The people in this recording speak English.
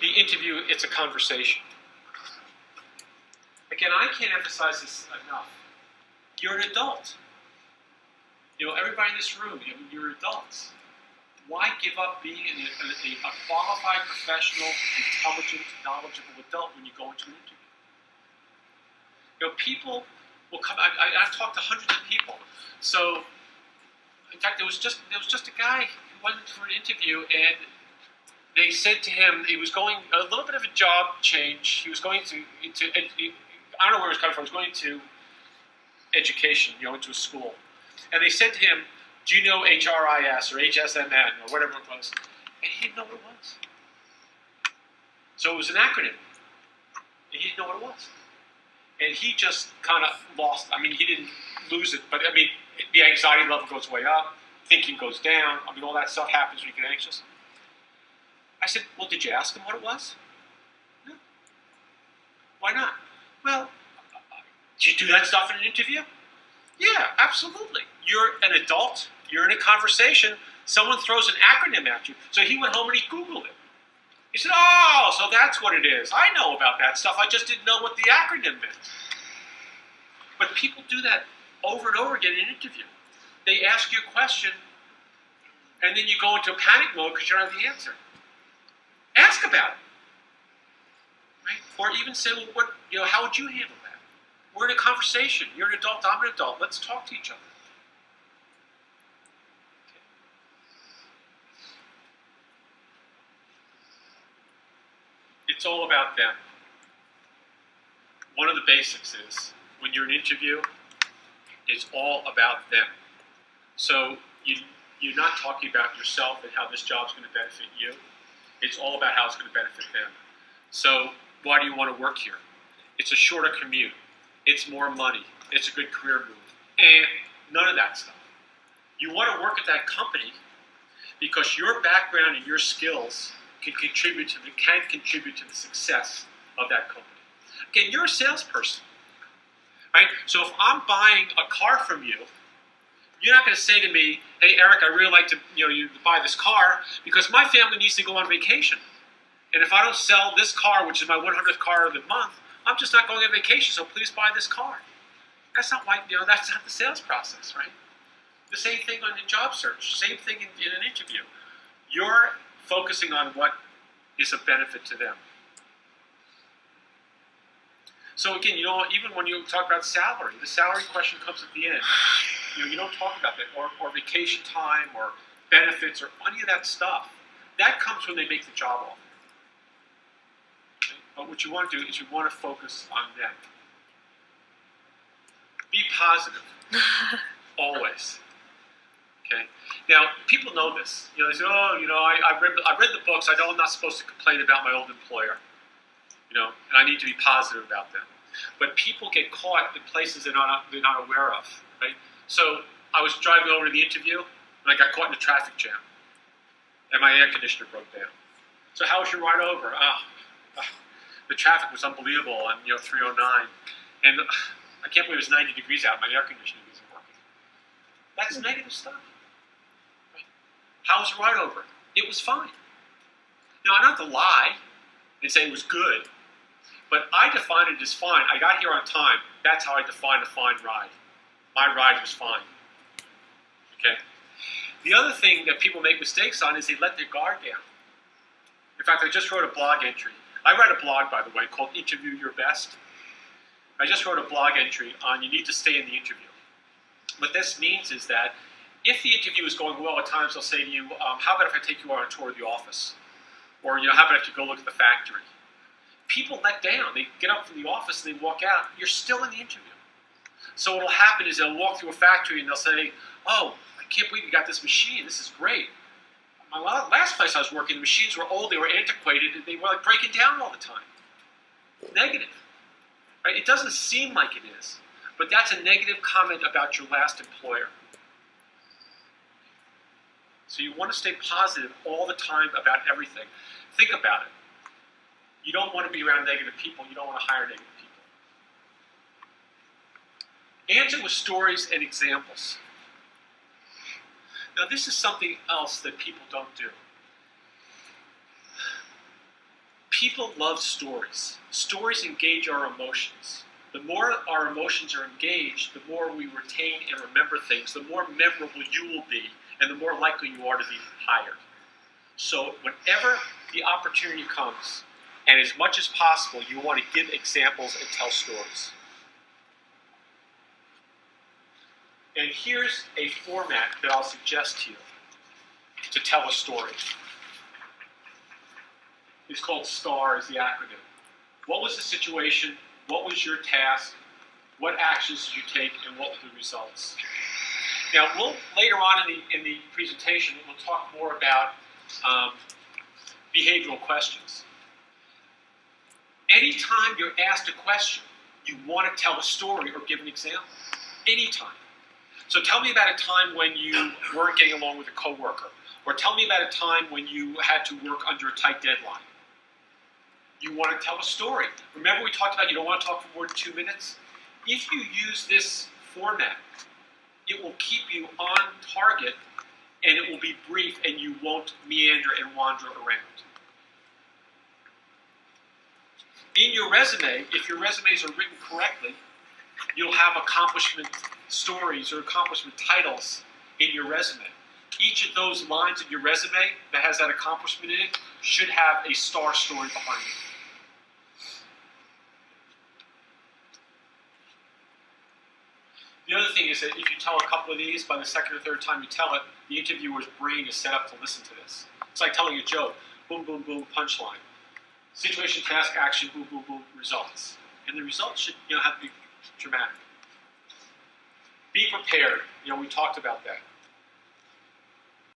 the interview, it's a conversation. Again, I can't emphasize this enough. You're an adult. You know, everybody in this room, you're adults. Why give up being a qualified, professional, intelligent, knowledgeable adult when you go into an interview? You know, people will come. I've talked to hundreds of people. So, in fact, there was just a guy who went for an interview, and they said to him he was going a little bit of a job change. He was going to I don't know where he was coming from. He was going to education, you know, into a school, and they said to him, "Do you know HRIS or HSMN or whatever it was?" And he didn't know what it was. So it was an acronym, and he didn't know what it was. And he just kind of lost. I mean, he didn't lose it, but I mean, the anxiety level goes way up, thinking goes down. I mean, all that stuff happens when you get anxious. I said, "Well, did you ask him what it was?" No. Why not? Well, do you do that stuff in an interview? Yeah, absolutely. You're an adult. You're in a conversation. Someone throws an acronym at you. So he went home and he Googled it. He said, "Oh, so that's what it is. I know about that stuff. I just didn't know what the acronym meant." But people do that over and over again in an interview. They ask you a question, and then you go into a panic mode because you don't have the answer. Ask about it, right? Or even say, "Well, how would you handle that?" We're in a conversation. You're an adult. I'm an adult. Let's talk to each other. Okay. It's all about them. One of the basics is when you're in an interview, it's all about them. So you're not talking about yourself and how this job's going to benefit you. It's all about how it's going to benefit them. So why do you want to work here? It's a shorter commute. It's more money. It's a good career move. And none of that stuff. You want to work at that company because your background and your skills can contribute to the success of that company. Again, you're a salesperson, right? So if I'm buying a car from you, you're not going to say to me, "Hey, Eric, I really like to you buy this car because my family needs to go on vacation. And if I don't sell this car, which is my 100th car of the month, I'm just not going on vacation, so please buy this car." That's not that's not the sales process, right? The same thing on the job search, same thing in an interview. You're focusing on what is a benefit to them. So again, even when you talk about salary, the salary question comes at the end. You don't talk about that, or vacation time, or benefits, or any of that stuff. That comes when they make the job offer. But what you want to do is you want to focus on them. Be positive, always. Okay. Now, people know this. They say, "Oh, I read the books. I know I'm not supposed to complain about my old employer. And I need to be positive about them." But people get caught in places they're not aware of, right? So I was driving over to the interview, and I got caught in a traffic jam, and my air conditioner broke down. So how was your ride over? The traffic was unbelievable on 309, and I can't believe it's 90 degrees out. My air conditioning isn't working. That's negative stuff. Right? How was your ride over? It was fine. Now I don't have to lie and say it was good, but I define it as fine. I got here on time. That's how I define a fine ride. My ride was fine. Okay. The other thing that people make mistakes on is they let their guard down. In fact, I just wrote a blog entry. I write a blog, by the way, called Interview Your Best. I just wrote a blog entry on you need to stay in the interview. What this means is that if the interview is going well, at times they'll say to you, "How about if I take you on a tour of the office?" Or, "How about if you go look at the factory?" People let down. They get up from the office and they walk out. You're still in the interview. So what will happen is they'll walk through a factory and they'll say, "Oh, I can't believe you got this machine. This is great. My last place I was working, the machines were old, they were antiquated, and they were like breaking down all the time." Negative. Right? It doesn't seem like it is, but that's a negative comment about your last employer. So you want to stay positive all the time about everything. Think about it. You don't want to be around negative people. You don't want to hire negative people. Answer with stories and examples. Now, this is something else that people don't do. People love stories. Stories engage our emotions. The more our emotions are engaged, the more we retain and remember things, the more memorable you will be, and the more likely you are to be hired. So whenever the opportunity comes, and as much as possible, you want to give examples and tell stories. And here's a format that I'll suggest to you to tell a story. It's called STAR, is the acronym. What was the situation? What was your task? What actions did you take? And what were the results? Now, later on in the presentation, we'll talk more about behavioral questions. Anytime you're asked a question, you want to tell a story or give an example. Anytime. So tell me about a time when you weren't getting along with a coworker, or tell me about a time when you had to work under a tight deadline. You want to tell a story. Remember we talked about you don't want to talk for more than 2 minutes? If you use this format, it will keep you on target, and it will be brief, and you won't meander and wander around. In your resume, if your resumes are written correctly, you'll have accomplishment stories or accomplishment titles in your resume. Each of those lines in your resume that has that accomplishment in it should have a STAR story behind it. The other thing is that if you tell a couple of these, by the second or third time you tell it, the interviewer's brain is set up to listen to this. It's like telling a joke. Boom, boom, boom, punchline. Situation, task, action, boom, boom, boom, results. And the results should have to be dramatic. Be prepared. We talked about that.